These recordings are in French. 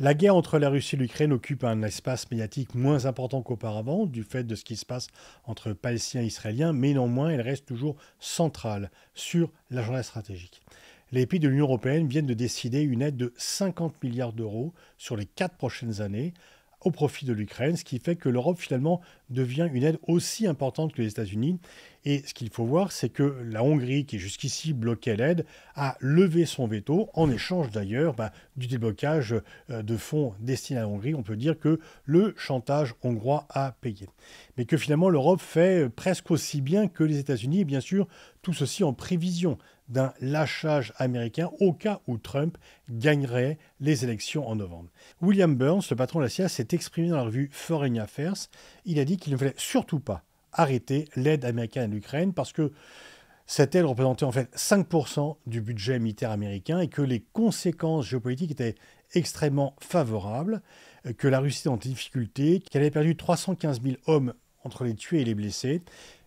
La guerre entre la Russie et l'Ukraine occupe un espace médiatique moins important qu'auparavant, du fait de ce qui se passe entre Palestiniens et Israéliens, mais néanmoins, elle reste toujours centrale sur l'agenda stratégique. Les pays de l'Union européenne viennent de décider une aide de 50 milliards d'euros sur les 4 prochaines années au profit de l'Ukraine, ce qui fait que l'Europe finalement devient une aide aussi importante que les États-Unis. Et ce qu'il faut voir, c'est que la Hongrie, qui jusqu'ici bloquait l'aide, a levé son veto, en échange d'ailleurs du déblocage de fonds destinés à la Hongrie. On peut dire que le chantage hongrois a payé. Mais que finalement l'Europe fait presque aussi bien que les États-Unis, et bien sûr tout ceci en prévision d'un lâchage américain au cas où Trump gagnerait les élections en novembre. William Burns, le patron de la CIA, s'est exprimé dans la revue Foreign Affairs. Il a dit qu'il ne fallait surtout pas arrêter l'aide américaine à l'Ukraine parce que cette aide représentait en fait 5% du budget militaire américain et que les conséquences géopolitiques étaient extrêmement favorables, que la Russie était en difficulté, qu'elle avait perdu 315 000 hommes entre les tués et les blessés.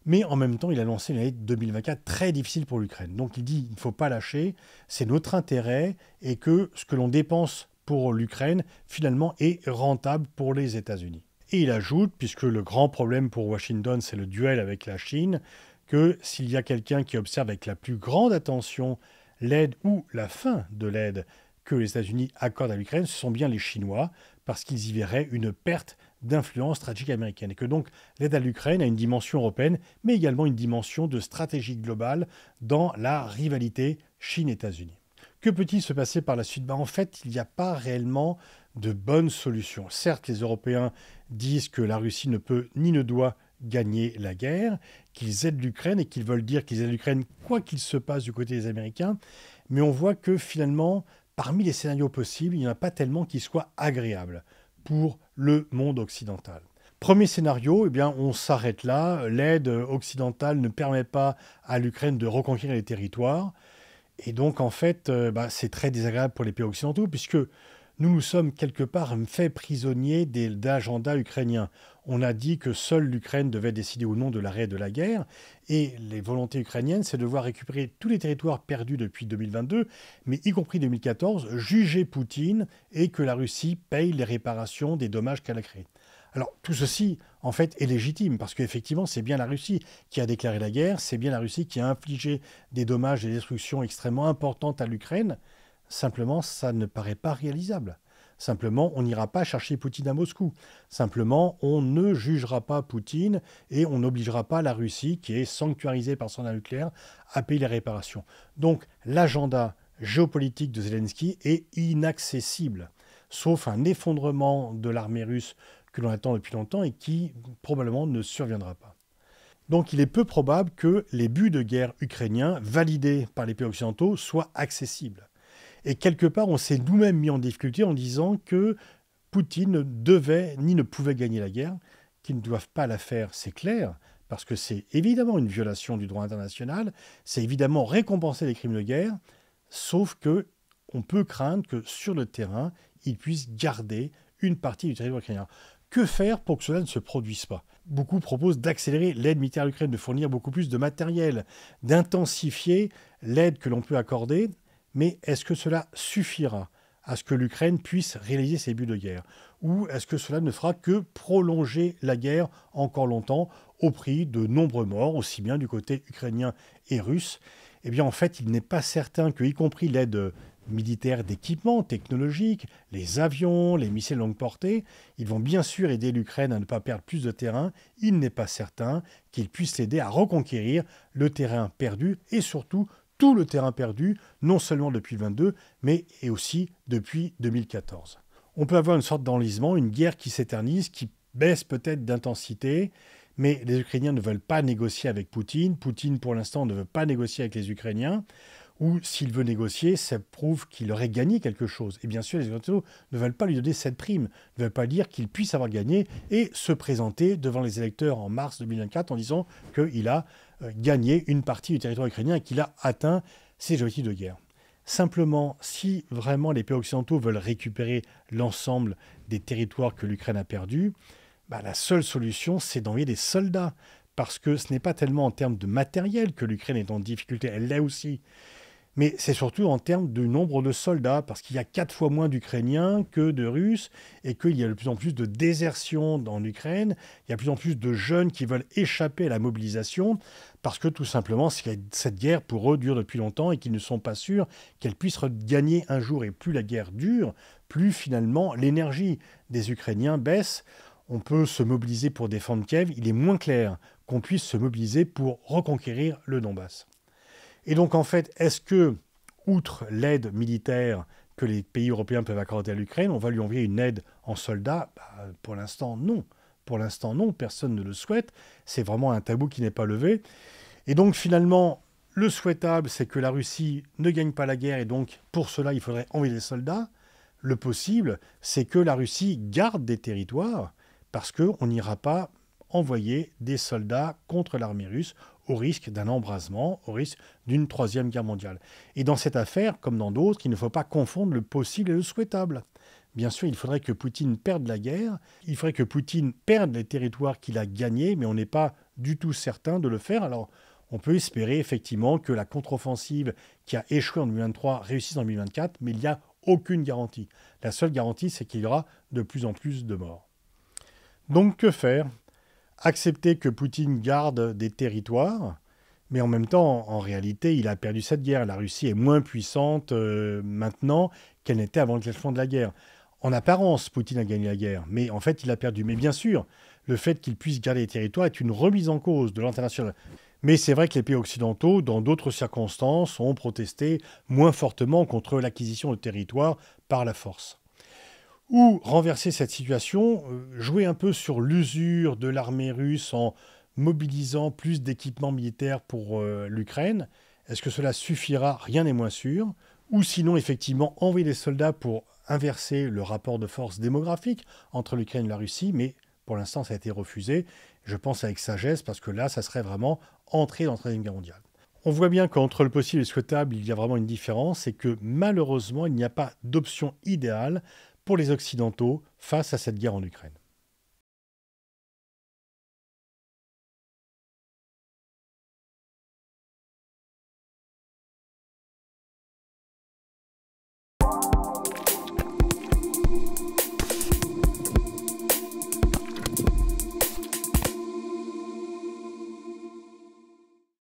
Mais en même temps, il a lancé une année 2024 très difficile pour l'Ukraine. Donc il dit qu'il ne faut pas lâcher, c'est notre intérêt et que ce que l'on dépense pour l'Ukraine, finalement, est rentable pour les États-Unis. Et il ajoute, puisque le grand problème pour Washington, c'est le duel avec la Chine, que s'il y a quelqu'un qui observe avec la plus grande attention l'aide ou la fin de l'aide que les États-Unis accordent à l'Ukraine, ce sont bien les Chinois, parce qu'ils y verraient une perte d'influence stratégique américaine. Et que donc l'aide à l'Ukraine a une dimension européenne, mais également une dimension de stratégie globale dans la rivalité Chine-États-Unis. Que peut-il se passer par la suite ? En fait, il n'y a pas réellement de bonne solution. Certes, les Européens disent que la Russie ne peut ni ne doit gagner la guerre, qu'ils aident l'Ukraine et qu'ils veulent dire qu'ils aident l'Ukraine quoi qu'il se passe du côté des Américains, mais on voit que finalement, parmi les scénarios possibles, il n'y en a pas tellement qui soient agréables pour le monde occidental. Premier scénario, eh bien, on s'arrête là. L'aide occidentale ne permet pas à l'Ukraine de reconquérir les territoires. Et donc, en fait, c'est très désagréable pour les pays occidentaux, puisque nous sommes quelque part faits prisonniers de l'agenda ukrainien. On a dit que seule l'Ukraine devait décider ou non de l'arrêt de la guerre, et les volontés ukrainiennes, c'est de devoir récupérer tous les territoires perdus depuis 2022, mais y compris 2014, juger Poutine et que la Russie paye les réparations des dommages qu'elle a créés. Alors tout ceci, en fait, est légitime, parce qu'effectivement, c'est bien la Russie qui a déclaré la guerre, c'est bien la Russie qui a infligé des dommages et des destructions extrêmement importantes à l'Ukraine. Simplement, ça ne paraît pas réalisable. Simplement, on n'ira pas chercher Poutine à Moscou. Simplement, on ne jugera pas Poutine et on n'obligera pas la Russie, qui est sanctuarisée par son arme nucléaire, à payer les réparations. Donc, l'agenda géopolitique de Zelensky est inaccessible, sauf un effondrement de l'armée russe que l'on attend depuis longtemps et qui probablement ne surviendra pas. Donc il est peu probable que les buts de guerre ukrainiens, validés par les pays occidentaux, soient accessibles. Et quelque part, on s'est nous-mêmes mis en difficulté en disant que Poutine ne devait ni ne pouvait gagner la guerre, qu'ils ne doivent pas la faire, c'est clair, parce que c'est évidemment une violation du droit international, c'est évidemment récompenser les crimes de guerre, sauf que on peut craindre que sur le terrain, ils puissent garder une partie du territoire ukrainien. Que faire pour que cela ne se produise pas ? Beaucoup proposent d'accélérer l'aide militaire à l'Ukraine, de fournir beaucoup plus de matériel, d'intensifier l'aide que l'on peut accorder. Mais est-ce que cela suffira à ce que l'Ukraine puisse réaliser ses buts de guerre ? Ou est-ce que cela ne fera que prolonger la guerre encore longtemps au prix de nombreux morts, aussi bien du côté ukrainien et russe ? Eh bien, en fait, il n'est pas certain que, y compris l'aide militaire d'équipement technologique, les avions, les missiles longue portée, ils vont bien sûr aider l'Ukraine à ne pas perdre plus de terrain. Il n'est pas certain qu'ils puissent l'aider à reconquérir le terrain perdu et surtout tout le terrain perdu, non seulement depuis 2022, mais et aussi depuis 2014. On peut avoir une sorte d'enlisement, une guerre qui s'éternise, qui baisse peut-être d'intensité, mais les Ukrainiens ne veulent pas négocier avec Poutine. Poutine, pour l'instant, ne veut pas négocier avec les Ukrainiens. Ou s'il veut négocier, ça prouve qu'il aurait gagné quelque chose. Et bien sûr, les Occidentaux ne veulent pas lui donner cette prime, ne veulent pas dire qu'il puisse avoir gagné et se présenter devant les électeurs en mars 2024 en disant qu'il a gagné une partie du territoire ukrainien et qu'il a atteint ses objectifs de guerre. Simplement, si vraiment les pays occidentaux veulent récupérer l'ensemble des territoires que l'Ukraine a perdus, la seule solution, c'est d'envoyer des soldats. Parce que ce n'est pas tellement en termes de matériel que l'Ukraine est en difficulté, elle l'est aussi. Mais c'est surtout en termes de nombre de soldats, parce qu'il y a 4 fois moins d'Ukrainiens que de Russes, et qu'il y a de plus en plus de désertion dans l'Ukraine, il y a de plus en plus de jeunes qui veulent échapper à la mobilisation, parce que tout simplement, cette guerre pour eux dure depuis longtemps et qu'ils ne sont pas sûrs qu'elle puisse gagner un jour. Et plus la guerre dure, plus finalement l'énergie des Ukrainiens baisse. On peut se mobiliser pour défendre Kiev, il est moins clair qu'on puisse se mobiliser pour reconquérir le Donbass. Et donc en fait, est-ce que, outre l'aide militaire que les pays européens peuvent accorder à l'Ukraine, on va lui envoyer une aide en soldats? Pour l'instant, non. Pour l'instant, non, personne ne le souhaite. C'est vraiment un tabou qui n'est pas levé. Et donc finalement, le souhaitable, c'est que la Russie ne gagne pas la guerre, et donc pour cela, il faudrait envoyer des soldats. Le possible, c'est que la Russie garde des territoires, parce qu'on n'ira pas envoyer des soldats contre l'armée russe au risque d'un embrasement, au risque d'une troisième guerre mondiale. Et dans cette affaire, comme dans d'autres, il ne faut pas confondre le possible et le souhaitable. Bien sûr, il faudrait que Poutine perde la guerre, il faudrait que Poutine perde les territoires qu'il a gagnés, mais on n'est pas du tout certain de le faire. Alors, on peut espérer effectivement que la contre-offensive qui a échoué en 2023 réussisse en 2024, mais il n'y a aucune garantie. La seule garantie, c'est qu'il y aura de plus en plus de morts. Donc, que faire ? Accepter que Poutine garde des territoires, mais en même temps, en réalité, il a perdu cette guerre. La Russie est moins puissante maintenant qu'elle n'était avant le déclenchement de la guerre. En apparence, Poutine a gagné la guerre, mais en fait, il a perdu. Mais bien sûr, le fait qu'il puisse garder les territoires est une remise en cause de l'international. Mais c'est vrai que les pays occidentaux, dans d'autres circonstances, ont protesté moins fortement contre l'acquisition de territoires par la force. Ou renverser cette situation, jouer un peu sur l'usure de l'armée russe en mobilisant plus d'équipements militaires pour l'Ukraine. Est-ce que cela suffira? Rien n'est moins sûr. Ou sinon, effectivement, envoyer des soldats pour inverser le rapport de force démographique entre l'Ukraine et la Russie, mais pour l'instant, ça a été refusé. Je pense avec sagesse, parce que là, ça serait vraiment entrer dans la Troisième Guerre mondiale. On voit bien qu'entre le possible et le souhaitable, il y a vraiment une différence, et que malheureusement, il n'y a pas d'option idéale pour les Occidentaux face à cette guerre en Ukraine.